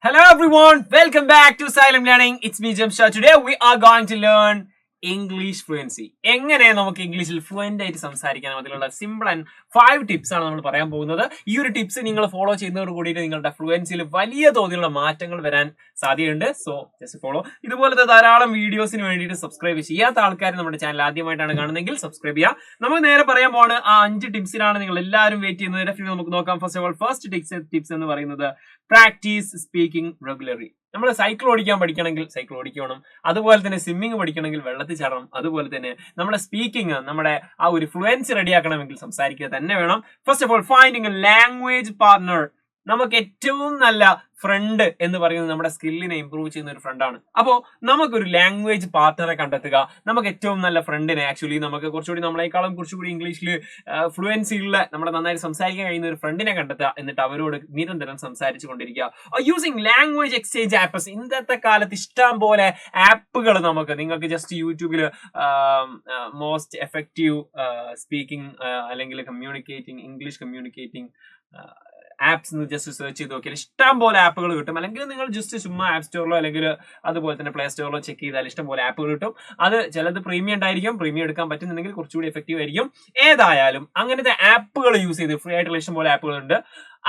Hello everyone, welcome back to Silent Learning. It's me Jamshad. Today we are going to learn English fluency. എങ്ങനെ നമുക്ക് ഇംഗ്ലീഷിൽ fluent ആയിട്ട് സംസാരിക്കാൻ അതിലുള്ള simple and 5 tips ആണ് നമ്മൾ പറയാൻ പോകുന്നത്. ഈ ഒരു ടിപ്സ് നിങ്ങൾ ഫോളോ ചെയ്യുന്നതോട് കൂടിയിട്ട് നിങ്ങളുടെ ഫ്ലുവൻസിയിൽ വലിയ തോതിലുള്ള മാറ്റങ്ങൾ വരാൻ സാധ്യതയുണ്ട്. So just follow. ഇതുപോലത്തെ ധാരാളം വീഡിയോസിന് വേണ്ടിയിട്ട് സബ്സ്ക്രൈബ് ചെയ്യാത്ത ആൾക്കാർ നമ്മുടെ ചാനൽ ആദ്യമായിട്ടാണ് കാണുന്നതെങ്കിൽ സബ്സ്ക്രൈബ് ചെയ്യുക. നമുക്ക് നേരെ പറയാൻ പോവാണ് ആ 5 ടിപ്സിലാണ് നിങ്ങൾ എല്ലാവരും വെയിറ്റ് ചെയ്യുന്നത്. നമുക്ക് നോക്കാം. First of all first tips എന്ന് പറയുന്നത് പ്രാക്ടീസ് സ്പീക്കിംഗ് റെഗുലർലി. നമ്മൾ സൈക്കിൾ ഓടിക്കാൻ പഠിക്കണമെങ്കിൽ സൈക്കിൾ ഓടിക്കണം, അതുപോലെ തന്നെ സ്വിമ്മിങ് പഠിക്കണമെങ്കിൽ വെള്ളത്തിൽ ചാടണം, അതുപോലെ തന്നെ നമ്മുടെ സ്പീക്കിംഗ് നമ്മുടെ ആ ഒരു ഫ്ലുവൻസി റെഡിയാക്കണമെങ്കിൽ സംസാരിക്കുക തന്നെ വേണം. First of all finding A language partner. നമുക്ക് ഏറ്റവും നല്ല ഫ്രണ്ട് എന്ന് പറയുന്നത് നമ്മുടെ സ്കില്ലിനെ ഇംപ്രൂവ് ചെയ്യുന്ന ഒരു ഫ്രണ്ടാണ്. അപ്പോൾ നമുക്കൊരു ലാംഗ്വേജ് പാർട്ണറെ കണ്ടെത്തുക. നമുക്ക് ഏറ്റവും നല്ല ഫ്രണ്ടിനെ ആക്ച്വലി നമുക്ക് കുറച്ചുകൂടി നമ്മളെക്കാളും കുറച്ചുകൂടി ഇംഗ്ലീഷിൽ ഫ്ലുവൻസി ഉള്ള നമ്മുടെ നന്നായി സംസാരിക്കാൻ കഴിയുന്ന ഒരു ഫ്രണ്ടിനെ കണ്ടെത്തുക. എന്നിട്ട് അവരോട് നിരന്തരം സംസാരിച്ചു കൊണ്ടിരിക്കുക. Using language exchange apps. ഇന്നത്തെ കാലത്ത് ഇഷ്ടം പോലെ ആപ്പുകൾ നിങ്ങൾക്ക് ജസ്റ്റ് യൂട്യൂബിൽ മോസ്റ്റ് എഫക്റ്റീവ് സ്പീക്കിംഗ് അല്ലെങ്കിൽ കമ്മ്യൂണിക്കേറ്റിംഗ് ഇംഗ്ലീഷ് കമ്മ്യൂണിക്കേറ്റിംഗ് ആപ്സ് എന്ന് ജസ്റ്റ് സെർച്ച് ചെയ്ത് നോക്കിയാൽ ഇഷ്ടം പോലെ ആപ്പുകൾ കിട്ടും. അല്ലെങ്കിൽ നിങ്ങൾ ജസ്റ്റ് ചുമ്മാ ആപ്പ് സ്റ്റോറിലോ അല്ലെങ്കിൽ അതുപോലെ തന്നെ പ്ലേ സ്റ്റോറിലോ ചെക്ക് ചെയ്താൽ ഇഷ്ടം പോലെ ആപ്പുകൾ കിട്ടും. അത് ചിലത് പ്രീമിയം ഉണ്ടായിരിക്കും. പ്രീമിയം എടുക്കാൻ പറ്റുന്നുണ്ടെങ്കിൽ കുറച്ചുകൂടി എഫക്റ്റീവ് ആയിരിക്കും. ഏതായാലും അങ്ങനത്തെ ആപ്പുകൾ യൂസ് ചെയ്ത് ഫ്രീ ആയിട്ടുള്ള ഇഷ്ടം പോലെ ആപ്പുകൾ ഉണ്ട്.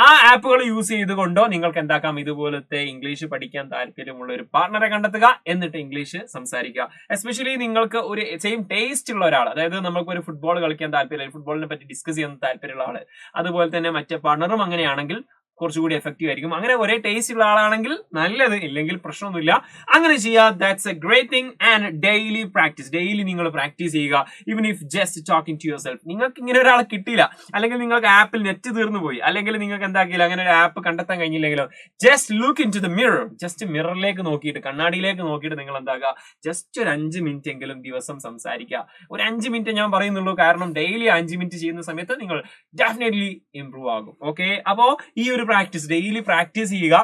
ആ ആപ്പുകൾ യൂസ് ചെയ്തുകൊണ്ടോ നിങ്ങൾക്ക് എന്താക്കാം, ഇതുപോലത്തെ ഇംഗ്ലീഷ് പഠിക്കാൻ താല്പര്യമുള്ള ഒരു പാർട്ണറെ കണ്ടെത്തുക. എന്നിട്ട് ഇംഗ്ലീഷ് സംസാരിക്കുക. എസ്പെഷ്യലി നിങ്ങൾക്ക് ഒരു സെയിം ടേസ്റ്റ് ഉള്ള ഒരാൾ, അതായത് നമുക്ക് ഒരു ഫുട്ബോൾ കളിക്കാൻ താല്പര്യം, ഫുട്ബോളിനെ പറ്റി ഡിസ്കസ് ചെയ്യാൻ താല്പര്യമുള്ള ആള്, അതുപോലെ തന്നെ മറ്റേ പാർട്ണറും അങ്ങനെയാണെങ്കിൽ കുറച്ചുകൂടി എഫക്റ്റീവ് ആയിരിക്കും. അങ്ങനെ ഒരേ ടേസ്റ്റ് ഉള്ള ആളാണെങ്കിൽ നല്ലത്, ഇല്ലെങ്കിൽ പ്രശ്നമൊന്നുമില്ല. അങ്ങനെ ചെയ്യുക. That's a great thing. And daily practice. Daily നിങ്ങൾ പ്രാക്ടീസ് ചെയ്യുക. Even if just talking to your self. നിങ്ങൾക്ക് ഇങ്ങനെ ഒരാളെ കിട്ടിയില്ല, അല്ലെങ്കിൽ നിങ്ങൾക്ക് ആപ്പിൽ നെറ്റ് തീർന്നു പോയി, അല്ലെങ്കിൽ നിങ്ങൾക്ക് എന്താക്കിയില്ല, അങ്ങനെ ഒരു ആപ്പ് കണ്ടെത്താൻ കഴിഞ്ഞില്ലെങ്കിലോ, just look into the mirror. Just മിററിലേക്ക് നോക്കിയിട്ട്, കണ്ണാടിയിലേക്ക് നോക്കിയിട്ട് നിങ്ങൾ എന്താക്കുക, ജസ്റ്റ് ഒരു 5 മിനിറ്റ് എങ്കിലും ദിവസം സംസാരിക്കുക. ഒരു 5 മിനിറ്റ് ഞാൻ പറയുന്നുള്ളൂ, കാരണം ഡെയിലി 5 മിനിറ്റ് ചെയ്യുന്ന സമയത്ത് നിങ്ങൾ ഡെഫിനറ്റ്ലി ഇംപ്രൂവ് ആകും. ഓക്കെ, അപ്പോ ഈ ഒരു പ്രാക്ടീസ് ഡെയിലി പ്രാക്ടീസ് ചെയ്യുക.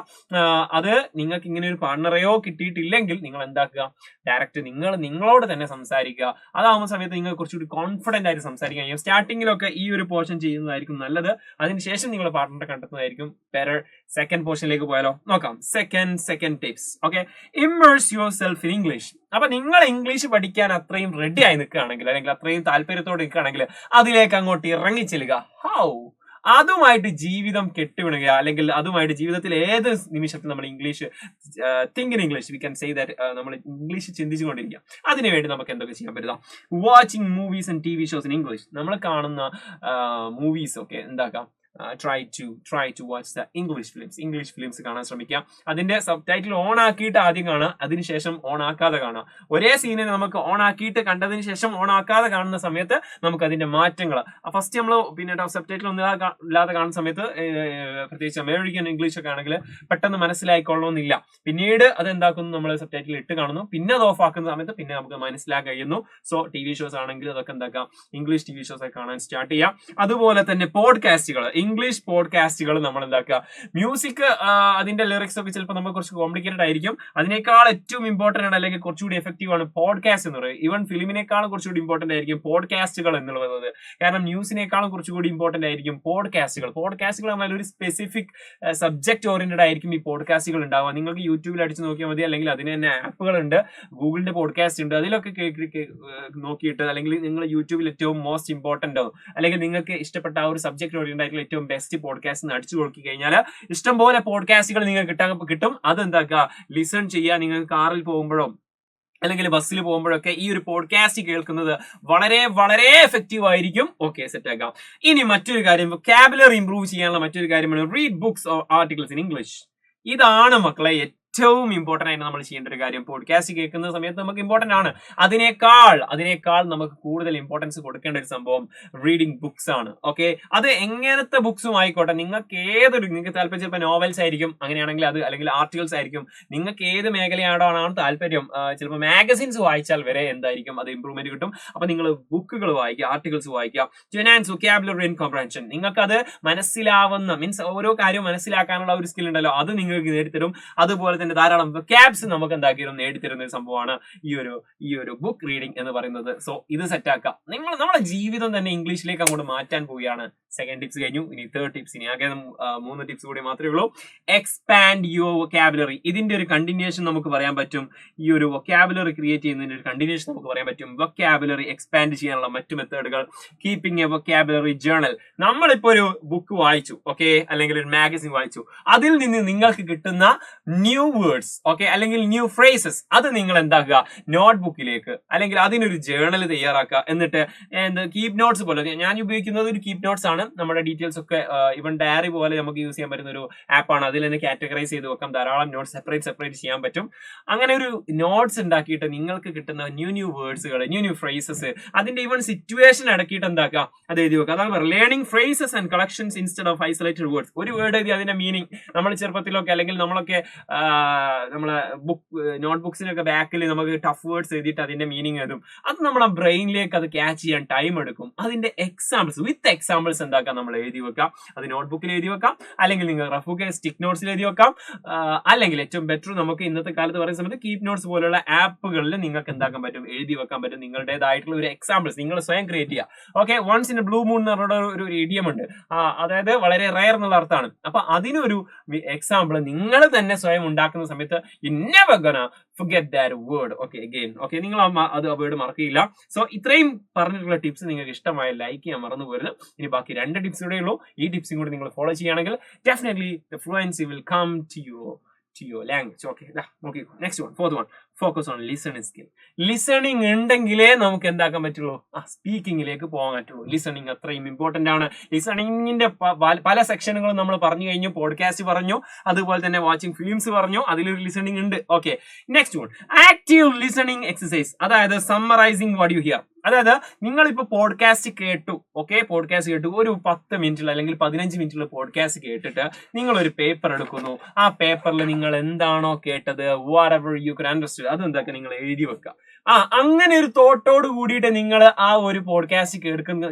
അത് നിങ്ങൾക്ക് ഇങ്ങനെ ഒരു പാർട്ണറെയോ കിട്ടിയിട്ടില്ലെങ്കിൽ നിങ്ങൾ എന്താക്കുക, ഡയറക്റ്റ് നിങ്ങളോട് തന്നെ സംസാരിക്കുക. അതാവുന്ന സമയത്ത് നിങ്ങൾ കുറച്ചുകൂടി കോൺഫിഡന്റ് ആയിട്ട് സംസാരിക്കാൻ കഴിയും. സ്റ്റാർട്ടിങ്ങിലൊക്കെ ഈ ഒരു പോർഷൻ ചെയ്യുന്നതായിരിക്കും നല്ലത്. അതിനുശേഷം നിങ്ങൾ പാർട്ണറെ കണ്ടെത്തുന്നതായിരിക്കും ബെറ്റർ. സെക്കൻഡ് പോർഷനിലേക്ക് പോയാലോ, നോക്കാം. Second tips. Okay, immerse your self in English. അപ്പൊ നിങ്ങൾ ഇംഗ്ലീഷ് പഠിക്കാൻ അത്രയും റെഡി ആയി നിൽക്കുകയാണെങ്കിൽ, അല്ലെങ്കിൽ അത്രയും താല്പര്യത്തോടെ നിൽക്കുകയാണെങ്കിൽ അതിലേക്ക് അങ്ങോട്ട് ഇറങ്ങിച്ചെല്ലുക. ഹൗ? അതുമായിട്ട് ജീവിതം കെട്ടുവിടുക, അല്ലെങ്കിൽ അതുമായിട്ട് ജീവിതത്തിൽ ഏത് നിമിഷത്തിൽ നമ്മൾ English think in English, we can say that നമ്മൾ ഇംഗ്ലീഷ് ചിന്തിച്ചുകൊണ്ടിരിക്കുക. അതിനുവേണ്ടി നമുക്ക് എന്തൊക്കെ ചെയ്യാൻ പറ്റുക? Watching movies and TV shows in English. നമ്മൾ കാണുന്ന മൂവീസ് ഒക്കെ എന്താക്കാം, try to watch the English films കാണാൻ ശ്രമിക്കുക. അതിന്റെ സബ് ടൈറ്റിൽ ഓൺ ആക്കിയിട്ട് ആദ്യം കാണുക, അതിനുശേഷം ഓൺ ആക്കാതെ കാണുക. ഒരേ സീനിനെ നമുക്ക് ഓൺ ആക്കിയിട്ട് കണ്ടതിന് ശേഷം ഓൺ ആക്കാതെ കാണുന്ന സമയത്ത് നമുക്ക് അതിന്റെ മാറ്റങ്ങൾ, ഫസ്റ്റ് നമ്മൾ പിന്നെ സബ് ടൈറ്റിൽ ഒന്നും ഇല്ലാതെ കാണുന്ന സമയത്ത്, പ്രത്യേകിച്ച് അമേരിക്കൻ ഇംഗ്ലീഷ് ഒക്കെ ആണെങ്കിൽ പെട്ടെന്ന് മനസ്സിലായിക്കൊള്ളണമെന്നില്ല. പിന്നീട് അത് എന്താക്കുന്നു, നമ്മൾ സബ് ടൈറ്റിൽ ഇട്ട് കാണുന്നു, പിന്നെ അത് ഓഫ് ആക്കുന്ന സമയത്ത് പിന്നെ നമുക്ക് മനസ്സിലാക്കാൻ കഴിയുന്നു. സോ TV ഷോസ് ആണെങ്കിൽ അതൊക്കെ എന്താക്കാം, ഇംഗ്ലീഷ് TV ഷോസ് ഒക്കെ കാണാൻ സ്റ്റാർട്ട് ചെയ്യാം. അതുപോലെ തന്നെ പോഡ്കാസ്റ്റുകൾ, ഇംഗ്ലീഷ് പോഡ്കാസ്റ്റുകൾ നമ്മൾ എന്താക്കുക, മ്യൂസിക് അതിന്റെ ലിറിക്സ് ഒക്കെ ചിലപ്പോൾ നമുക്ക് കുറച്ച് കോംപ്ലിക്കേറ്റഡ് ആയിരിക്കും. അതിനേക്കാൾ ഏറ്റവും ഇമ്പോർട്ടന്റ് ആണ്, അല്ലെങ്കിൽ കുറച്ചുകൂടി എഫക്റ്റീവ് ആണ് പോഡ്കാസ്റ്റ് എന്ന് പറയുന്നത്. ഈവൻ ഫിലിമിനേക്കാളും കുറച്ചുകൂടി ഇമ്പോർട്ടന്റ് ആയിരിക്കും പോഡ്കാസ്റ്റുകൾ എന്നുള്ളത്. കാരണം ന്യൂസിനേക്കാളും കുറച്ചുകൂടി ഇമ്പോർട്ടന്റ് ആയിരിക്കും പോഡ്കാസ്റ്റുകൾ. പറഞ്ഞാൽ ഒരു സ്പെസിഫിക് സബ്ജക്ട് ഓറിയന്റഡ് ആയിരിക്കും ഈ പോഡ്കാസ്റ്റുകൾ ഉണ്ടാവുക. നിങ്ങൾക്ക് യൂട്യൂബിൽ അടിച്ച് നോക്കിയാൽ മതി, അല്ലെങ്കിൽ അതിന് തന്നെ ആപ്പുകൾ ഉണ്ട്, ഗൂഗിളിന്റെ പോഡ്കാസ്റ്റ് ഉണ്ട്. അതിലൊക്കെ നോക്കിയിട്ട്, അല്ലെങ്കിൽ നിങ്ങൾ യൂട്യൂബിൽ ഏറ്റവും മോസ്റ്റ് ഇമ്പോർട്ടന്റ് അല്ലെങ്കിൽ നിങ്ങൾക്ക് ഇഷ്ടപ്പെട്ട ആ ഒരു സബ്ജക്ട് ഓറിയന്റഡ് ആയിട്ടുള്ള ഏറ്റവും ബെസ്റ്റ് പോഡ്കാസ്റ്റ് അടിച്ചു കൊടുക്കി കഴിഞ്ഞാൽ ഇഷ്ടംപോലെ പോഡ്കാസ്റ്റുകൾ നിങ്ങൾക്ക് കിട്ടും. അത് എന്താക്കുക, ലിസൺ ചെയ്യുക. നിങ്ങൾക്ക് കാറിൽ പോകുമ്പോഴോ അല്ലെങ്കിൽ ബസ്സിൽ പോകുമ്പോഴൊക്കെ ഈ ഒരു പോഡ്കാസ്റ്റ് കേൾക്കുന്നത് വളരെ വളരെ എഫക്റ്റീവ് ആയിരിക്കും. ഓക്കെ, സെറ്റ് ആക്കാം. ഇനി മറ്റൊരു കാര്യം, വൊക്കാബുലറി ഇംപ്രൂവ് ചെയ്യാനുള്ള മറ്റൊരു കാര്യമാണ് read books or articles in English. ഇതാണ് മക്കളെ ഏറ്റവും ഇമ്പോർട്ടന്റ് ആയിട്ട് നമ്മൾ ചെയ്യേണ്ട ഒരു കാര്യം. പോഡ്കാസ്റ്റ് കേൾക്കുന്ന സമയത്ത് നമുക്ക് ഇമ്പോർട്ടന്റ് ആണ്. അതിനേക്കാൾ നമുക്ക് കൂടുതൽ ഇമ്പോർട്ടൻസ് കൊടുക്കേണ്ട ഒരു സംഭവം റീഡിംഗ് ബുക്സ് ആണ്. ഓക്കെ, അത് എങ്ങനത്തെ ബുക്സും ആയിക്കോട്ടെ, നിങ്ങൾക്ക് താല്പര്യം ചിലപ്പോൾ നോവൽസ് ആയിരിക്കും, അങ്ങനെയാണെങ്കിൽ അത്, അല്ലെങ്കിൽ ആർട്ടിക്കിൾസ് ആയിരിക്കും. നിങ്ങൾക്ക് ഏത് മേഖലയാണോ താല്പര്യം, ചിലപ്പോൾ മാഗസിൻസ് വായിച്ചാൽ വരെ എന്തായിരിക്കും, അത് ഇമ്പ്രൂവ്മെന്റ് കിട്ടും. അപ്പൊ നിങ്ങൾ ബുക്കുകൾ വായിക്കുക, ആർട്ടിക്കിൾസ് വായിക്കുക. To enhance vocabulary and comprehension. നിങ്ങൾക്ക് അത് മനസ്സിലാവുന്ന മീൻസ് ഓരോ കാര്യവും മനസ്സിലാക്കാനുള്ള ഒരു സ്കിൽ ഉണ്ടല്ലോ, അത് നിങ്ങൾക്ക് നേടിത്തരും. അതുപോലെ ധാരാളം വൊക്കാബ്സ് നമുക്ക് എന്താക്കിയും നേടിത്തരുന്ന ഒരു സംഭവമാണ് ഈ ഒരു ബുക്ക് റീഡിംഗ് എന്ന് പറയുന്നത്. സോ ഇത് സെറ്റ് ആക്കുക. നമ്മുടെ ജീവിതം തന്നെ ഇംഗ്ലീഷിലേക്ക് അങ്ങോട്ട് മാറ്റാൻ പോവുകയാണ്. സെക്കൻഡ് ടിപ്സ് കഴിഞ്ഞു, ഇനി തേർഡ് ടിപ്സ്. ഇനി ആകെ 3 ടിപ്സ് കൂടി മാത്രമേ ഉള്ളൂ. Expand your vocabulary. ഇതിന്റെ ഒരു കണ്ടിന്യൂഷൻ നമുക്ക് പറയാൻ പറ്റും. ഈ ഒരു വൊക്കാബുലറി ക്രിയേറ്റ് ചെയ്യുന്നതിന്റെ ഒരു കണ്ടിന്യൂഷൻ നമുക്ക് പറയാൻ പറ്റും. വൊക്കാബുലറി എക്സ്പാൻഡ് ചെയ്യാനുള്ള മറ്റു മെത്തേഡുകൾ. Keeping a vocabulary journal. നമ്മളിപ്പോ ഒരു ബുക്ക് വായിച്ചു, ഓക്കെ, അല്ലെങ്കിൽ ഒരു മാഗസിൻ വായിച്ചു. അതിൽ നിന്ന് നിങ്ങൾക്ക് കിട്ടുന്ന ന്യൂ വേർഡ്സ്, ഓക്കെ, അല്ലെങ്കിൽ ന്യൂ ഫ്രേസസ്, അത് നിങ്ങൾ എന്താക്കുക, നോട്ട്ബുക്കിലേക്ക് അല്ലെങ്കിൽ അതിനൊരു ജേർണൽ തയ്യാറാക്കുക. എന്നിട്ട് കീപ് നോട്ട്സ് പോലെ, ഞാൻ ഉപയോഗിക്കുന്നത് ഒരു കീപ് നോട്ട്സ് ആണ്. നമ്മുടെ ഡീറ്റെയിൽസ് ഒക്കെ ഇവൻ ഡയറി പോലെ നമുക്ക് യൂസ് ചെയ്യാൻ പറ്റുന്ന ഒരു ആപ്പാണ്. അതിൽ തന്നെ കാറ്റഗറൈസ് ചെയ്ത് വെക്കാം. ധാരാളം നോട്ട്സ് സെപ്പറേറ്റ് ചെയ്യാൻ പറ്റും. അങ്ങനെ ഒരു നോട്ട്സ് ഉണ്ടാക്കിയിട്ട് നിങ്ങൾക്ക് കിട്ടുന്ന ന്യൂ വേർഡ്സുകൾ, ന്യൂ ഫ്രേസസ്, അതിന്റെ ഈവൻ സിറ്റുവേഷൻ അടക്കിയിട്ട് എന്താക്കുക, അത് എഴുതി വെക്കുക. അതാണ് learning phrases and collections instead of isolated words. ഒരു വേർഡ് എഴുതി അതിന്റെ മീനിങ് നമ്മൾ ചെറുപ്പത്തിലൊക്കെ അല്ലെങ്കിൽ നമ്മളൊക്കെ നമ്മളെ നോട്ട്ബുക്സിനൊക്കെ ബാക്കിൽ നമുക്ക് ടഫ് വേർഡ്സ് എഴുതിയിട്ട് അതിന്റെ മീനിങ് എഴുതും. അത് നമ്മുടെ ബ്രെയിനിലേക്ക് അത് ക്യാച്ച് ചെയ്യാൻ ടൈം എടുക്കും. അതിന്റെ എക്സാമ്പിൾസ് വിത്ത് എക്സാമ്പിൾസ് എന്താക്കാം, നമ്മൾ എഴുതി വെക്കാം. അത് നോട്ട്ബുക്കിൽ എഴുതി വെക്കാം, അല്ലെങ്കിൽ നിങ്ങൾ റഫുക്കെ സ്റ്റിക്ക് നോട്ട്സിൽ എഴുതി വെക്കാം. അല്ലെങ്കിൽ ഏറ്റവും ബെറ്റർ നമുക്ക് ഇന്നത്തെ കാലത്ത് പറയുന്ന സമയത്ത് കീപ് നോട്ട്സ് പോലുള്ള ആപ്പുകളിൽ നിങ്ങൾക്ക് എന്താക്കാൻ പറ്റും, എഴുതി വെക്കാൻ പറ്റും. നിങ്ങളുടേതായിട്ടുള്ള ഒരു എക്സാമ്പിൾസ് നിങ്ങൾ സ്വയം ക്രിയേറ്റ് ചെയ്യുക. Okay, once in a blue moon എന്ന് പറഞ്ഞ ഒരു ഇഡിയം ഉണ്ട്. അതായത് വളരെ റയർ എന്നുള്ള അർത്ഥമാണ്. അപ്പൊ അതിനൊരു എക്സാമ്പിൾ നിങ്ങൾ തന്നെ സ്വയം ഉണ്ടാക്കുന്ന സമയത്ത് you never gonna forget that word. Okay, again, okay, നിങ്ങൾ അത് വേർഡ് മറക്കില്ല. സോ ഇത്രയും പറഞ്ഞിട്ടുള്ള ടിപ്സ് നിങ്ങൾക്ക് ഇഷ്ടമായ ലൈക്ക് ചെയ്യാൻ മറന്നു പോരുത്. ഇനി ബാക്കി 2 ടിപ്സ് കൂടെ ഉള്ളൂ. ഈ ടിപ്സും കൂടി നിങ്ങൾ ഫോളോ ചെയ്യുകയാണെങ്കിൽ definitely the fluency will come to your language. Okay, നോക്കി. Next one, fourth one, focus on listening skill. Listening ഉണ്ടെങ്കിലേ നമുക്ക് എന്താക്കാൻ പറ്റുള്ളൂ, സ്പീക്കിങ്ങിലേക്ക് പോകാൻ പറ്റുള്ളൂ. ലിസണിങ് അത്രയും ഇമ്പോർട്ടന്റ് ആണ്. ലിസണിങ്ങിന്റെ പല സെക്ഷനുകളും നമ്മൾ പറഞ്ഞു കഴിഞ്ഞു. പോഡ്കാസ്റ്റ് പറഞ്ഞു, അതുപോലെ തന്നെ വാച്ചിങ് ഫിലിംസ് പറഞ്ഞു, അതിലൊരു ലിസണിങ് ഉണ്ട്. Okay, next one, active listening exercise. അതായത് സമ്മറൈസിങ് വാട്ട് യു ഹിയർ. അതായത് നിങ്ങളിപ്പോ പോഡ്കാസ്റ്റ് കേട്ടു, ഓക്കെ, പോഡ്കാസ്റ്റ് കേട്ടു, ഒരു 10 മിനിറ്റിൽ അല്ലെങ്കിൽ 15 മിനിറ്റിൽ പോഡ്കാസ്റ്റ് കേട്ടിട്ട് നിങ്ങൾ ഒരു പേപ്പർ എടുക്കുന്നു. ആ പേപ്പറിൽ നിങ്ങൾ എന്താണോ കേട്ടത്, what ever you can understand, അത് എന്താക്കുക, നിങ്ങൾ എഴുതി വെക്കുക. അങ്ങനെ ഒരു തോട്ടോട് കൂടിയിട്ട് നിങ്ങൾ ആ ഒരു പോഡ്കാസ്റ്റ്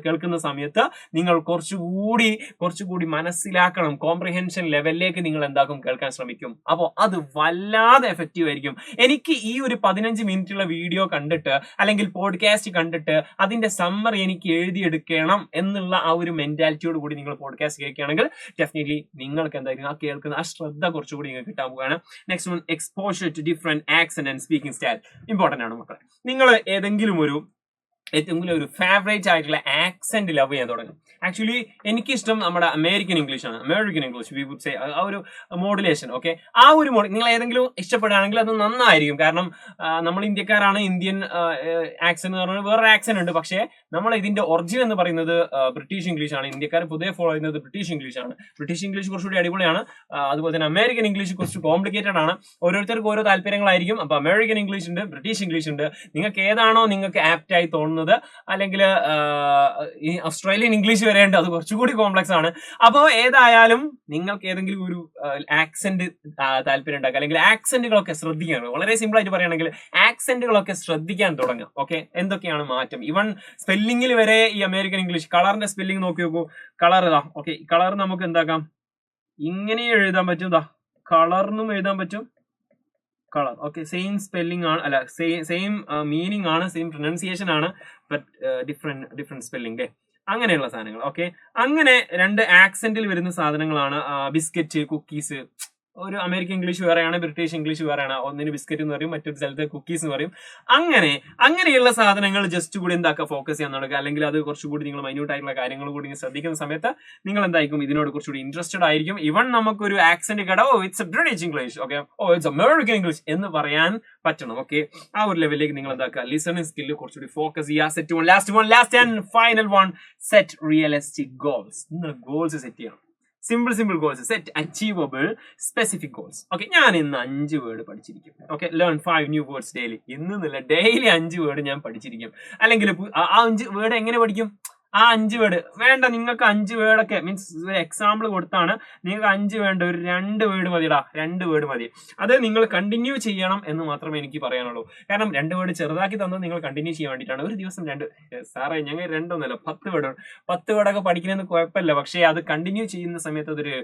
കേൾക്കുന്ന സമയത്ത് നിങ്ങൾ കുറച്ചുകൂടി മനസ്സിലാക്കണം. കോംപ്രിഹെൻഷൻ ലെവലിലേക്ക് നിങ്ങൾ എന്താക്കും, കേൾക്കാൻ ശ്രമിക്കും. അപ്പോൾ അത് വല്ലാതെ എഫക്റ്റീവ് ആയിരിക്കും. എനിക്ക് ഈ ഒരു 15 മിനിറ്റുള്ള വീഡിയോ കണ്ടിട്ട് അല്ലെങ്കിൽ പോഡ്കാസ്റ്റ് കണ്ടിട്ട് അതിന്റെ സമ്മറി എനിക്ക് എഴുതിയെടുക്കണം എന്നുള്ള ആ ഒരു മെന്റാലിറ്റിയോട് കൂടി നിങ്ങൾ പോഡ്കാസ്റ്റ് കേൾക്കുകയാണെങ്കിൽ ഡെഫിനറ്റ്ലി നിങ്ങൾക്ക് എന്തായാലും ആ കേൾക്കുന്ന ആ ശ്രദ്ധ കുറച്ചുകൂടി നിങ്ങൾക്ക് കിട്ടാൻ പോവുകയാണ്. Next one, exposure to different accent and speaking style. Important ആണ് മക്കളെ. നിങ്ങൾ ഏതെങ്കിലും ഒരു ഫേവറേറ്റ് ആയിട്ടുള്ള ആക്സെന്റ് ലവ് ചെയ്യാൻ തുടങ്ങും. ആക്ച്വലി എനിക്കിഷ്ടം നമ്മുടെ അമേരിക്കൻ ഇംഗ്ലീഷ് ആണ്. American English we would say, ആ ഒരു മോഡുലേഷൻ. ഓക്കെ, ആ ഒരു നിങ്ങൾ ഏതെങ്കിലും ഇഷ്ടപ്പെടുകയാണെങ്കിൽ അത് നന്നായിരിക്കും. കാരണം നമ്മൾ ഇന്ത്യക്കാരാണ്. ഇന്ത്യൻ ആക്സെന്റ് എന്ന് പറഞ്ഞാൽ വേറൊരു ആക്സെന്റ് ഉണ്ട്. പക്ഷേ നമ്മൾ ഇതിന്റെ ഒറിജിൻ എന്ന് പറയുന്നത് ബ്രിട്ടീഷ് ഇംഗ്ലീഷ് ആണ്. ഇന്ത്യക്കാർ പൊതുവെ ഫോളോ ചെയ്യുന്നത് ബ്രിട്ടീഷ് ഇംഗ്ലീഷ് ആണ്. ബ്രിട്ടീഷ് ഇംഗ്ലീഷ് കുറച്ചുകൂടി അടിപൊളിയാണ്. അതുപോലെ തന്നെ അമേരിക്കൻ ഇംഗ്ലീഷ് കുറച്ച് കോംപ്ലിക്കേറ്റഡ് ആണ്. ഓരോരുത്തർക്കും ഓരോ താല്പര്യങ്ങളായിരിക്കും. അപ്പൊ അമേരിക്കൻ ഇംഗ്ലീഷ് ഉണ്ട്, ബ്രിട്ടീഷ് ഇംഗ്ലീഷ് ഉണ്ട്. നിങ്ങൾക്ക് ഏതാണോ നിങ്ങൾക്ക് ആപ്റ്റ് ആയി തോന്നുന്നത്, അല്ലെങ്കിൽ ഈ ഓസ്ട്രേലിയൻ ഇംഗ്ലീഷ് വരെ ഉണ്ട്, അത് കുറച്ചുകൂടി കോംപ്ലക്സ് ആണ്. അപ്പോൾ ഏതായാലും നിങ്ങൾക്ക് ഏതെങ്കിലും ഒരു ആക്സെന്റ് താല്പര്യം ഉണ്ടാക്കുക, അല്ലെങ്കിൽ ആക്സെന്റുകളൊക്കെ ശ്രദ്ധിക്കണം. വളരെ സിമ്പിൾ ആയിട്ട് പറയുകയാണെങ്കിൽ ആക്സെന്റുകളൊക്കെ ശ്രദ്ധിക്കാൻ തുടങ്ങുക. ഓക്കെ, എന്തൊക്കെയാണ് മാറ്റം. ഈവൻ സ്പെല്ലിംഗിൽ വരെ ഈ അമേരിക്കൻ ഇംഗ്ലീഷ് കളറിന്റെ സ്പെല്ലിംഗ് നോക്കി നോക്കൂ. കളർ ഇതാ. ഓക്കെ, കളർ നമുക്ക് എന്താക്കാം, ഇങ്ങനെ എഴുതാൻ പറ്റും. ഇതാ, കളറിനും എഴുതാൻ പറ്റും. കളർ, ഓക്കെ, സെയിം സ്പെല്ലിംഗ് ആണ്, അല്ല സെയിം മീനിങ് ആണ്, സെയിം പ്രൊനൗൺസിയേഷൻ ആണ്, ബട്ട് ഡിഫറെന്റ് സ്പെല്ലിംഗ്. അങ്ങനെയുള്ള സാധനങ്ങൾ. ഓക്കെ, അങ്ങനെ 2 ആക്സെന്റിൽ വരുന്ന സാധനങ്ങളാണ് ബിസ്ക്കറ്റ്, കുക്കീസ്. ഒരു അമേരിക്കൻ ഇംഗ്ലീഷ് വേറെയാണ്, ബ്രിട്ടീഷ് ഇംഗ്ലീഷ് വേറെയാണ്. ഒന്നിന് ബിസ്ക്കറ്റ് എന്ന് പറയും, മറ്റൊരു സ്ഥലത്ത് കുക്കീസ് എന്ന് പറയും. അങ്ങനെയുള്ള സാധനങ്ങൾ ജസ്റ്റ് കൂടി എന്താക്കുക, ഫോക്കസ് ചെയ്യാൻ തുടങ്ങുക. അല്ലെങ്കിൽ അത് കുറച്ചുകൂടി നിങ്ങൾ മൈന്യൂട്ട് ആയിട്ടുള്ള കാര്യങ്ങൾ കൂടി ശ്രദ്ധിക്കുന്ന സമയത്ത് നിങ്ങൾ എന്തായിരിക്കും, ഇതിനോട് കുറച്ചുകൂടി ഇൻട്രസ്റ്റഡ് ആയിരിക്കും. ഇവൻ നമുക്കൊരു ആക്സെന്റ് കേട്ടോ, it's a British English, okay, it's American English എന്ന് പറയാൻ പറ്റണം. ഓക്കെ, ആ ഒരു ലെവലിലേക്ക് നിങ്ങൾ എന്താക്കുക, ലിസണിംഗ് സ്കില്ല് കുറച്ചുകൂടി ഫോക്കസ് ചെയ്യുക. Set one, last and final one, set realistic goals. നിങ്ങൾ ഗോൾസ് സെറ്റ് ചെയ്യണം. Simple goals, set achievable specific goals. Okay, ഞാൻ ഇന്ന് 5 വേർഡ് പഠിച്ചിരിക്കും. Okay, learn 5 new words daily. ഇന്നില്ല, ഡെയിലി 5 വേർഡ് ഞാൻ പഠിച്ചിരിക്കും. അല്ലെങ്കിൽ ആ 5 വേർഡ് എങ്ങനെ പഠിക്കും? ആ 5 വേർഡ് വേണ്ട, നിങ്ങൾക്ക് 5 വേർഡൊക്കെ മീൻസ് എക്സാമ്പിൾ കൊടുത്താണ്. നിങ്ങൾക്ക് 5 വേണ്ട, ഒരു 2 വേർഡ് മതിടാ, 2 വേർഡ് മതി. അത് നിങ്ങൾ കണ്ടിന്യൂ ചെയ്യണം എന്ന് മാത്രമേ എനിക്ക് പറയാനുള്ളൂ. കാരണം 2 വേർഡ് ചെറുതാക്കി തന്നത് നിങ്ങൾ കണ്ടിന്യൂ ചെയ്യാൻ വേണ്ടിയിട്ടാണ്. ഒരു ദിവസം 2, സാറേ ഞങ്ങൾ 2 10 വേർഡ് 10 വേർഡൊക്കെ പഠിക്കണമെന്ന് കുഴപ്പമില്ല. പക്ഷേ അത് കണ്ടിന്യൂ ചെയ്യുന്ന സമയത്ത് അതൊരു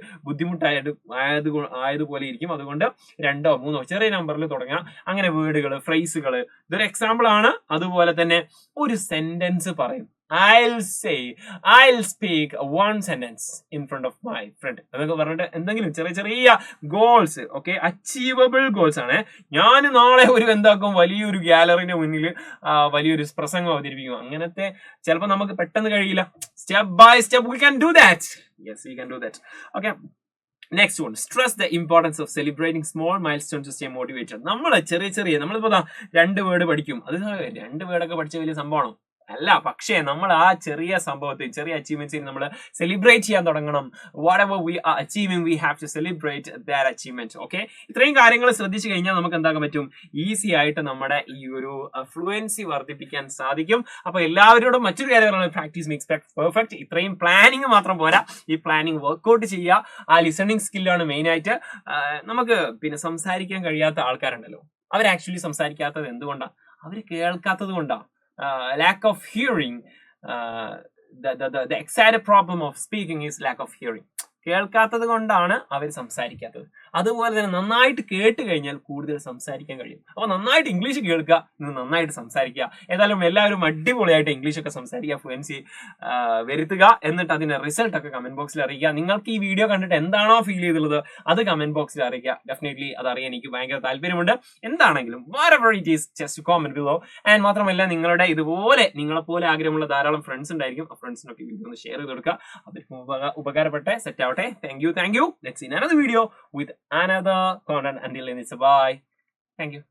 ആയതുപോലെ ഇരിക്കും. അതുകൊണ്ട് 2ഓ 3ഓ ചെറിയ നമ്പറിൽ തുടങ്ങാം. അങ്ങനെ വേർഡുകൾ, ഫ്രേസുകൾ, ഇതൊരു എക്സാമ്പിൾ ആണ്. അതുപോലെ തന്നെ ഒരു സെന്റൻസ് പറയും. I'll say, I'll speak one sentence in front of my friend. അതൊക്കെ പറഞ്ഞിട്ട് എന്തെങ്കിലും ചെറിയ ചെറിയ ഗോൾസ്, ഓക്കെ, അച്ചീവബിൾ ഗോൾസ് ആണ്. ഞാൻ നാളെ എന്താക്കും, വലിയൊരു ഗാലറിന്റെ മുന്നിൽ വലിയൊരു പ്രസംഗം അവതരിപ്പിക്കും. അങ്ങനത്തെ ചിലപ്പോൾ നമുക്ക് പെട്ടെന്ന് കഴിയില്ല. Step by step we can do that. Yes, we can do that. Okay. Next one, stress the importance of celebrating small milestones to stay motivated. നമ്മൾ നമ്മളിപ്പോ 2 വേർഡ് പഠിക്കും. അത് 2 വേർഡൊക്കെ പഠിച്ച വലിയ സംഭവമാണോ? അല്ല. പക്ഷേ നമ്മൾ ആ ചെറിയ സംഭവത്തിൽ, ചെറിയ അച്ചീവ്മെന്റ്സിന് നമ്മൾ സെലിബ്രേറ്റ് ചെയ്യാൻ തുടങ്ങണം. Whatever we are achieving, we have to celebrate that achievement. Okay, ഇത്രയും കാര്യങ്ങൾ ശ്രദ്ധിച്ചു കഴിഞ്ഞാൽ നമുക്ക് എന്താക്കാൻ പറ്റും, ഈസി ആയിട്ട് നമ്മുടെ ഈ ഒരു ഫ്ലുവൻസി വർദ്ധിപ്പിക്കാൻ സാധിക്കും. അപ്പൊ എല്ലാവരോടും മറ്റൊരു കാര്യമാണ്, പ്രാക്ടീസ് മേക്സ് പെർഫെക്റ്റ്. ഇത്രയും പ്ലാനിങ് മാത്രം പോരാ, ഈ പ്ലാനിങ് വർക്ക്ഔട്ട് ചെയ്യുക. ആ ലിസണിങ് സ്കില്ലാണ് മെയിൻ ആയിട്ട്. നമുക്ക് പിന്നെ സംസാരിക്കാൻ കഴിയാത്ത ആൾക്കാരുണ്ടല്ലോ, അവർ ആക്ച്വലി സംസാരിക്കാത്തത് എന്തുകൊണ്ടാണ്? അവർ കേൾക്കാത്തത് കൊണ്ടാണ്. Lack of hearing, the exact problem of speaking is lack of hearing. കേൾക്കാത്തത് കൊണ്ടാണ് അവർ സംസാരിക്കാത്തത്. അതുപോലെ തന്നെ നന്നായിട്ട് കേട്ട് കഴിഞ്ഞാൽ കൂടുതൽ സംസാരിക്കാൻ കഴിയും. അപ്പൊ നന്നായിട്ട് ഇംഗ്ലീഷ് കേൾക്കുക, നന്നായിട്ട് സംസാരിക്കുക. ഏതായാലും എല്ലാവരും അടിപൊളിയായിട്ട് ഇംഗ്ലീഷ് ഒക്കെ സംസാരിക്കുക, ഫ്ലുവൻസി വരുത്തുക. എന്നിട്ട് അതിന്റെ റിസൾട്ട് ഒക്കെ കമന്റ് ബോക്സിൽ അറിയിക്കുക. നിങ്ങൾക്ക് ഈ വീഡിയോ കണ്ടിട്ട് എന്താണോ ഫീൽ ചെയ്തുള്ളത് അത് കമന്റ് ബോക്സിൽ അറിയിക്കുക. ഡെഫിനറ്റ്ലി അത് അറിയാൻ എനിക്ക് ഭയങ്കര താല്പര്യമുണ്ട്. എന്താണെങ്കിലും whatever it is, just comment below. And മാത്രമല്ല, നിങ്ങളുടെ ഇതുപോലെ നിങ്ങളെപ്പോലെ ആഗ്രഹമുള്ള ധാരാളം ഫ്രണ്ട്സ് ഉണ്ടായിരിക്കും. ആ ഫ്രണ്ട്സിനൊക്കെ വീഡിയോ ഒന്ന് ഷെയർ ചെയ്ത് കൊടുക്കുക. അവർക്ക് ഉപകാരപ്പെട്ടെ സെറ്റ് ആവട്ടെ. Thank you. Let's see another video with another content. Until then, it's a bye. Thank you.